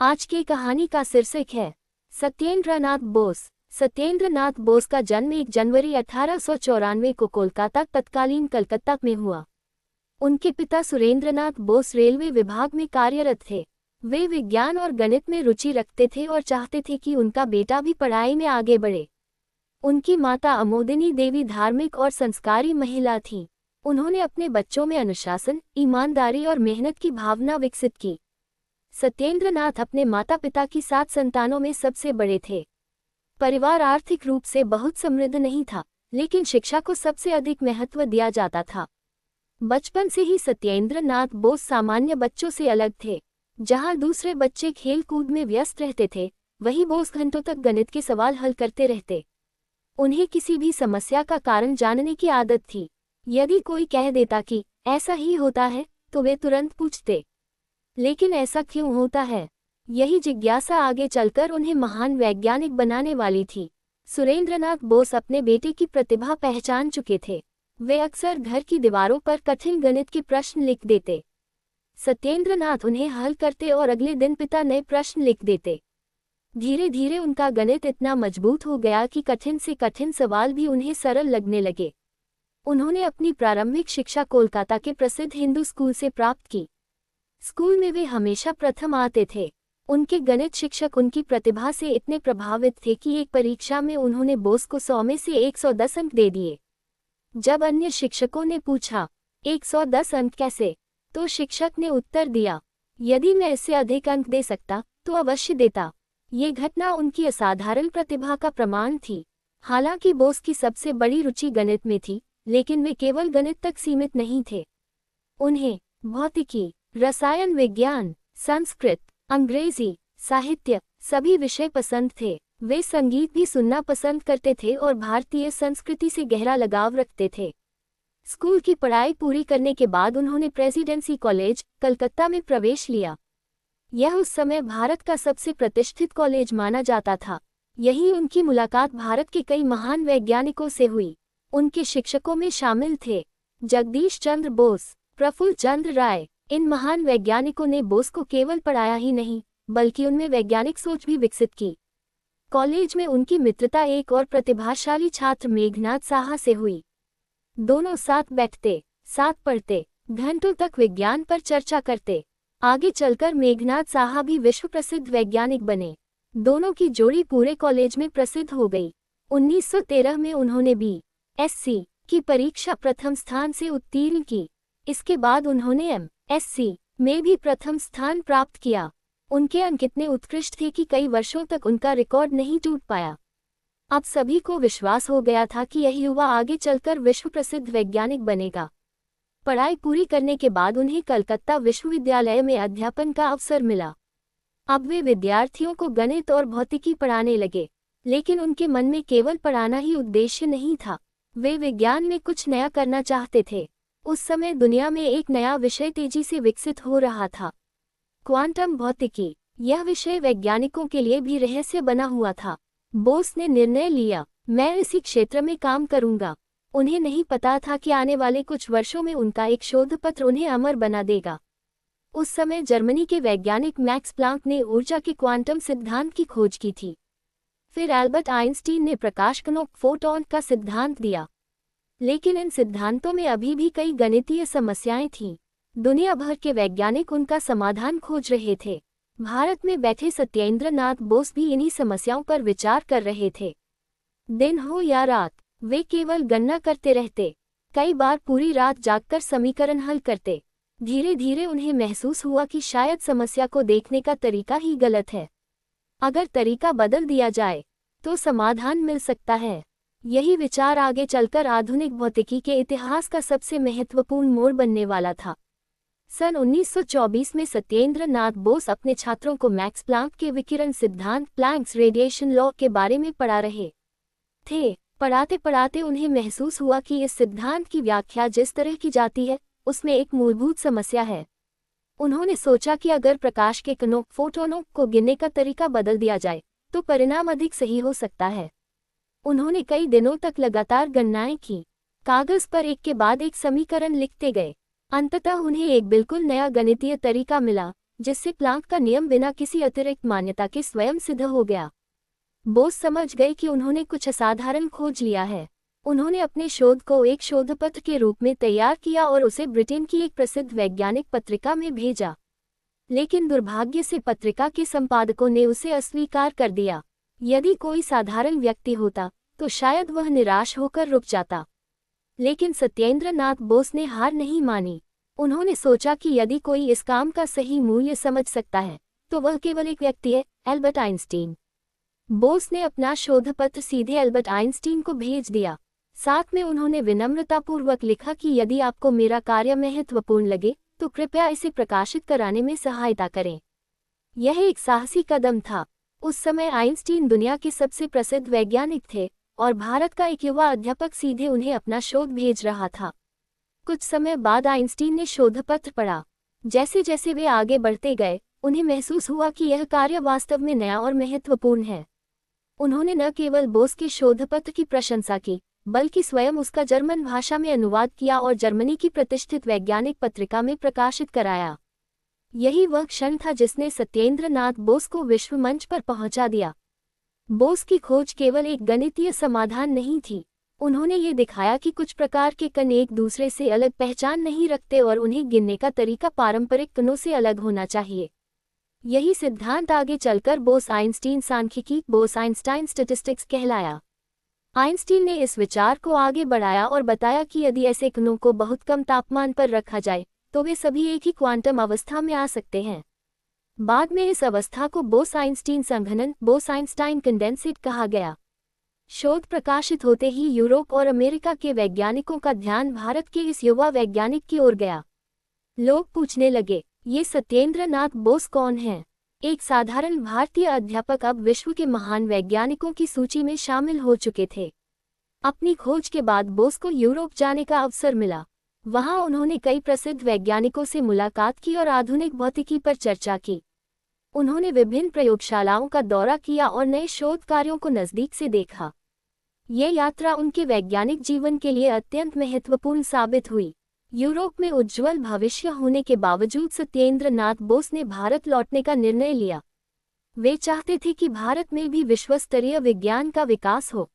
आज की कहानी का शीर्षक है सत्येंद्र नाथ बोस। सत्येंद्र नाथ बोस का जन्म 1 जनवरी 1894 को कोलकाता तत्कालीन कलकत्ता में हुआ। उनके पिता सुरेंद्र नाथ बोस रेलवे विभाग में कार्यरत थे। वे विज्ञान और गणित में रुचि रखते थे और चाहते थे कि उनका बेटा भी पढ़ाई में आगे बढ़े। उनकी माता अमोदिनी देवी धार्मिक और संस्कारी महिला थीं। उन्होंने अपने बच्चों में अनुशासन, ईमानदारी और मेहनत की भावना विकसित की। सत्येंद्र नाथ अपने माता पिता की 7 संतानों में सबसे बड़े थे। परिवार आर्थिक रूप से बहुत समृद्ध नहीं था, लेकिन शिक्षा को सबसे अधिक महत्व दिया जाता था। बचपन से ही सत्येंद्र नाथ बोस सामान्य बच्चों से अलग थे। जहां दूसरे बच्चे खेल कूद में व्यस्त रहते थे, वहीं बोस घंटों तक गणित के सवाल हल करते रहते। उन्हें किसी भी समस्या का कारण जानने की आदत थी। यदि कोई कह देता कि ऐसा ही होता है, तो वे तुरंत पूछते, लेकिन ऐसा क्यों होता है? यही जिज्ञासा आगे चलकर उन्हें महान वैज्ञानिक बनाने वाली थी। सुरेंद्रनाथ बोस अपने बेटे की प्रतिभा पहचान चुके थे। वे अक्सर घर की दीवारों पर कठिन गणित के प्रश्न लिख देते। सत्येंद्रनाथ उन्हें हल करते और अगले दिन पिता नए प्रश्न लिख देते। धीरे धीरे उनका गणित इतना मजबूत हो गया कि कठिन से कठिन सवाल भी उन्हें सरल लगने लगे। उन्होंने अपनी प्रारंभिक शिक्षा कोलकाता के प्रसिद्ध हिंदू स्कूल से प्राप्त की। स्कूल में वे हमेशा प्रथम आते थे। उनके गणित शिक्षक उनकी प्रतिभा से इतने प्रभावित थे कि एक परीक्षा में उन्होंने बोस को 100 में से 110 अंक दे दिए। जब अन्य शिक्षकों ने पूछा, 110 अंक कैसे, तो शिक्षक ने उत्तर दिया, यदि मैं इससे अधिक अंक दे सकता तो अवश्य देता। ये घटना उनकी असाधारण प्रतिभा का प्रमाण थी। हालांकि बोस की सबसे बड़ी रुचि गणित में थी, लेकिन वे केवल गणित तक सीमित नहीं थे। उन्हें भौतिकी, रसायन विज्ञान, संस्कृत, अंग्रेजी, साहित्य सभी विषय पसंद थे। वे संगीत भी सुनना पसंद करते थे और भारतीय संस्कृति से गहरा लगाव रखते थे। स्कूल की पढ़ाई पूरी करने के बाद उन्होंने प्रेसिडेंसी कॉलेज, कलकत्ता में प्रवेश लिया। यह उस समय भारत का सबसे प्रतिष्ठित कॉलेज माना जाता था। यही उनकी मुलाकात भारत के कई महान वैज्ञानिकों से हुई। उनके शिक्षकों में शामिल थे जगदीश चंद्र बोस, प्रफुल्ल चंद्र राय। इन महान वैज्ञानिकों ने बोस को केवल पढ़ाया ही नहीं, बल्कि उनमें वैज्ञानिक सोच भी विकसित की। कॉलेज में उनकी मित्रता एक और प्रतिभाशाली छात्र मेघनाथ साहा से हुई। दोनों साथ बैठते, साथ पढ़ते, घंटों तक विज्ञान पर चर्चा करते। आगे चलकर मेघनाथ साहा भी विश्व प्रसिद्ध वैज्ञानिक बने। दोनों की जोड़ी पूरे कॉलेज में प्रसिद्ध हो गई। 1913 में उन्होंने BSc की परीक्षा प्रथम स्थान से उत्तीर्ण की। इसके बाद उन्होंने MSc में भी प्रथम स्थान प्राप्त किया। उनके अंक इतने उत्कृष्ट थे कि कई वर्षों तक उनका रिकॉर्ड नहीं टूट पाया। अब सभी को विश्वास हो गया था कि यह युवा आगे चलकर विश्व प्रसिद्ध वैज्ञानिक बनेगा। पढ़ाई पूरी करने के बाद उन्हें कलकत्ता विश्वविद्यालय में अध्यापन का अवसर मिला। अब वे विद्यार्थियों को गणित और भौतिकी पढ़ाने लगे, लेकिन उनके मन में केवल पढ़ाना ही उद्देश्य नहीं था। वे विज्ञान में कुछ नया करना चाहते थे। उस समय दुनिया में एक नया विषय तेजी से विकसित हो रहा था, क्वांटम भौतिकी। यह विषय वैज्ञानिकों के लिए भी रहस्य बना हुआ था। बोस ने निर्णय लिया, मैं इसी क्षेत्र में काम करूंगा। उन्हें नहीं पता था कि आने वाले कुछ वर्षों में उनका एक शोध पत्र उन्हें अमर बना देगा। उस समय जर्मनी के वैज्ञानिक मैक्स प्लांक ने ऊर्जा के क्वांटम सिद्धांत की खोज की थी। फिर एल्बर्ट आइंस्टीन ने प्रकाश कणों फोटॉन का सिद्धांत दिया। लेकिन इन सिद्धांतों में अभी भी कई गणितीय समस्याएं थीं। दुनिया भर के वैज्ञानिक उनका समाधान खोज रहे थे। भारत में बैठे सत्येंद्र नाथ बोस भी इन्हीं समस्याओं पर विचार कर रहे थे। दिन हो या रात, वे केवल गणना करते रहते। कई बार पूरी रात जागकर समीकरण हल करते। धीरे धीरे उन्हें महसूस हुआ कि शायद समस्या को देखने का तरीका ही गलत है। अगर तरीका बदल दिया जाए तो समाधान मिल सकता है। यही विचार आगे चलकर आधुनिक भौतिकी के इतिहास का सबसे महत्वपूर्ण मोड़ बनने वाला था। सन 1924 में सत्येंद्र नाथ बोस अपने छात्रों को मैक्स प्लांक के विकिरण सिद्धांत, प्लैंक्स रेडिएशन लॉ के बारे में पढ़ा रहे थे। पढ़ाते पढ़ाते उन्हें महसूस हुआ कि इस सिद्धांत की व्याख्या जिस तरह की जाती है, उसमें एक मूलभूत समस्या है। उन्होंने सोचा कि अगर प्रकाश के कणों, फोटोनों को गिनने का तरीका बदल दिया जाए, तो परिणाम अधिक सही हो सकता है। उन्होंने कई दिनों तक लगातार गणनाएं की। कागज पर एक के बाद एक समीकरण लिखते गए। अंततः उन्हें एक बिल्कुल नया गणितीय तरीका मिला, जिससे प्लांक का नियम बिना किसी अतिरिक्त मान्यता के स्वयं सिद्ध हो गया। बोस समझ गए कि उन्होंने कुछ असाधारण खोज लिया है। उन्होंने अपने शोध को एक शोधपत्र के रूप में तैयार किया और उसे ब्रिटेन की एक प्रसिद्ध वैज्ञानिक पत्रिका में भेजा। लेकिन दुर्भाग्य से पत्रिका के संपादकों ने उसे अस्वीकार कर दिया। यदि कोई साधारण व्यक्ति होता तो शायद वह निराश होकर रुक जाता, लेकिन सत्येंद्र नाथ बोस ने हार नहीं मानी। उन्होंने सोचा कि यदि कोई इस काम का सही मूल्य समझ सकता है तो वह केवल एक व्यक्ति है, एल्बर्ट आइंस्टीन। बोस ने अपना शोधपत्र सीधे एल्बर्ट आइंस्टीन को भेज दिया। साथ में उन्होंने विनम्रतापूर्वक लिखा कि यदि आपको मेरा कार्य महत्वपूर्ण लगे तो कृपया इसे प्रकाशित कराने में सहायता करें। यह एक साहसी कदम था। उस समय आइंस्टीन दुनिया के सबसे प्रसिद्ध वैज्ञानिक थे और भारत का एक युवा अध्यापक सीधे उन्हें अपना शोध भेज रहा था। कुछ समय बाद आइंस्टीन ने शोधपत्र पढ़ा। जैसे जैसे वे आगे बढ़ते गए, उन्हें महसूस हुआ कि यह कार्य वास्तव में नया और महत्वपूर्ण है। उन्होंने न केवल बोस के शोधपत्र की प्रशंसा की, बल्कि स्वयं उसका जर्मन भाषा में अनुवाद किया और जर्मनी की प्रतिष्ठित वैज्ञानिक पत्रिका में प्रकाशित कराया। यही वह क्षण था जिसने सत्येंद्र नाथ बोस को विश्व मंच पर पहुंचा दिया। बोस की खोज केवल एक गणितीय समाधान नहीं थी। उन्होंने ये दिखाया कि कुछ प्रकार के कण एक दूसरे से अलग पहचान नहीं रखते और उन्हें गिनने का तरीका पारंपरिक कणों से अलग होना चाहिए। यही सिद्धांत आगे चलकर बोस आइंस्टीन सांख्यिकी, बोस आइंस्टाइन स्टैटिस्टिक्स कहलाया। आइंस्टीन ने इस विचार को आगे बढ़ाया और बताया कि यदि ऐसे कणों को बहुत कम तापमान पर रखा जाए तो वे सभी एक ही क्वांटम अवस्था में आ सकते हैं। बाद में इस अवस्था को बोस आइंस्टीन संघनन, बोस आइंस्टाइन कंडेंसेट कहा गया। शोध प्रकाशित होते ही यूरोप और अमेरिका के वैज्ञानिकों का ध्यान भारत के इस युवा वैज्ञानिक की ओर गया। लोग पूछने लगे, ये सत्येंद्र नाथ बोस कौन हैं? एक साधारण भारतीय अध्यापक अब विश्व के महान वैज्ञानिकों की सूची में शामिल हो चुके थे। अपनी खोज के बाद बोस को यूरोप जाने का अवसर मिला। वहां उन्होंने कई प्रसिद्ध वैज्ञानिकों से मुलाकात की और आधुनिक भौतिकी पर चर्चा की। उन्होंने विभिन्न प्रयोगशालाओं का दौरा किया और नए शोध कार्यों को नज़दीक से देखा। ये यात्रा उनके वैज्ञानिक जीवन के लिए अत्यंत महत्वपूर्ण साबित हुई। यूरोप में उज्ज्वल भविष्य होने के बावजूद सत्येंद्र नाथ बोस ने भारत लौटने का निर्णय लिया। वे चाहते थे कि भारत में भी विश्वस्तरीय विज्ञान का विकास हो।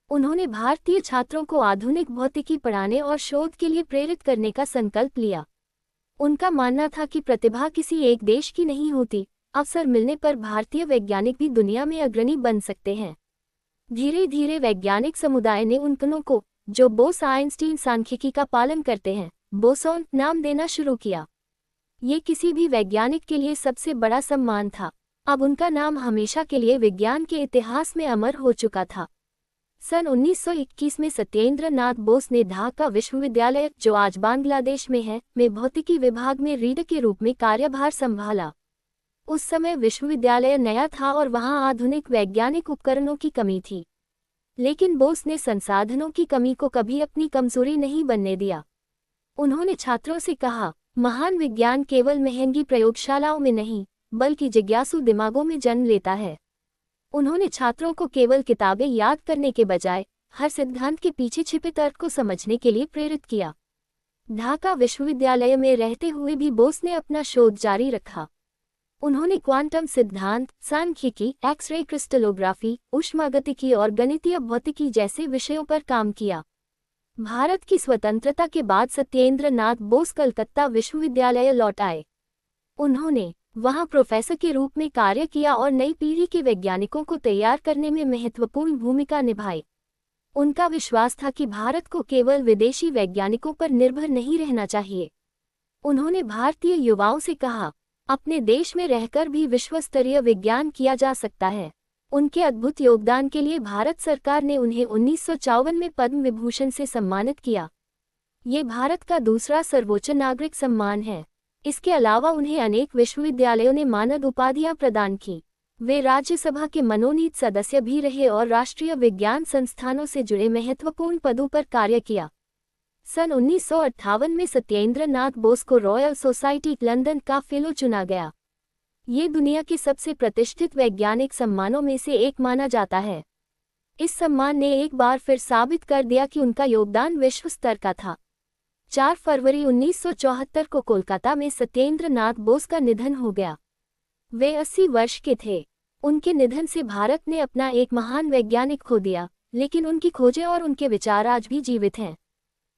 उन्होंने भारतीय छात्रों को आधुनिक भौतिकी पढ़ाने और शोध के लिए प्रेरित करने का संकल्प लिया। उनका मानना था कि प्रतिभा किसी एक देश की नहीं होती, अवसर मिलने पर भारतीय वैज्ञानिक भी दुनिया में अग्रणी बन सकते हैं। धीरे धीरे वैज्ञानिक समुदाय ने उन कणों को, जो बोस आइंस्टीन सांख्यिकी का पालन करते हैं, बोसॉन नाम देना शुरू किया। ये किसी भी वैज्ञानिक के लिए सबसे बड़ा सम्मान था। अब उनका नाम हमेशा के लिए विज्ञान के इतिहास में अमर हो चुका था। सन 1921 में सत्येंद्र नाथ बोस ने ढाका विश्वविद्यालय, जो आज बांग्लादेश में है, में भौतिकी विभाग में रीडर के रूप में कार्यभार संभाला। उस समय विश्वविद्यालय नया था और वहां आधुनिक वैज्ञानिक उपकरणों की कमी थी। लेकिन बोस ने संसाधनों की कमी को कभी अपनी कमजोरी नहीं बनने दिया। उन्होंने छात्रों से कहा, महान विज्ञान केवल महंगी प्रयोगशालाओं में नहीं, बल्कि जिज्ञासु दिमागों में जन्म लेता है। उन्होंने छात्रों को केवल किताबें याद करने के बजाय हर सिद्धांत के पीछे छिपे तर्क को समझने के लिए प्रेरित किया। ढाका विश्वविद्यालय में रहते हुए भी बोस ने अपना शोध जारी रखा। उन्होंने क्वांटम सिद्धांत, सांख्यिकी, एक्स-रे क्रिस्टलोग्राफी, ऊष्मागतिकी और गणितीय भौतिकी जैसे विषयों पर काम किया। भारत की स्वतंत्रता के बाद सत्येंद्र नाथ बोस कलकत्ता विश्वविद्यालय लौट आए। उन्होंने वहां प्रोफेसर के रूप में कार्य किया और नई पीढ़ी के वैज्ञानिकों को तैयार करने में महत्वपूर्ण भूमिका निभाई। उनका विश्वास था कि भारत को केवल विदेशी वैज्ञानिकों पर निर्भर नहीं रहना चाहिए। उन्होंने भारतीय युवाओं से कहा, अपने देश में रहकर भी विश्वस्तरीय विज्ञान किया जा सकता है। उनके अद्भुत योगदान के लिए भारत सरकार ने उन्हें 1954 में पद्म विभूषण से सम्मानित किया। ये भारत का दूसरा सर्वोच्च नागरिक सम्मान है। इसके अलावा उन्हें अनेक विश्वविद्यालयों ने मानद उपाधियां प्रदान की। वे राज्यसभा के मनोनीत सदस्य भी रहे और राष्ट्रीय विज्ञान संस्थानों से जुड़े महत्वपूर्ण पदों पर कार्य किया। सन 1958 में सत्येंद्र नाथ बोस को रॉयल सोसाइटी लंदन का फेलो चुना गया। ये दुनिया के सबसे प्रतिष्ठित वैज्ञानिक सम्मानों में से एक माना जाता है। इस सम्मान ने एक बार फिर साबित कर दिया कि उनका योगदान विश्व स्तर का था। 4 फरवरी 1974 को कोलकाता में सत्येंद्र नाथ बोस का निधन हो गया। वे 80 वर्ष के थे। उनके निधन से भारत ने अपना एक महान वैज्ञानिक खो दिया, लेकिन उनकी खोजें और उनके विचार आज भी जीवित हैं।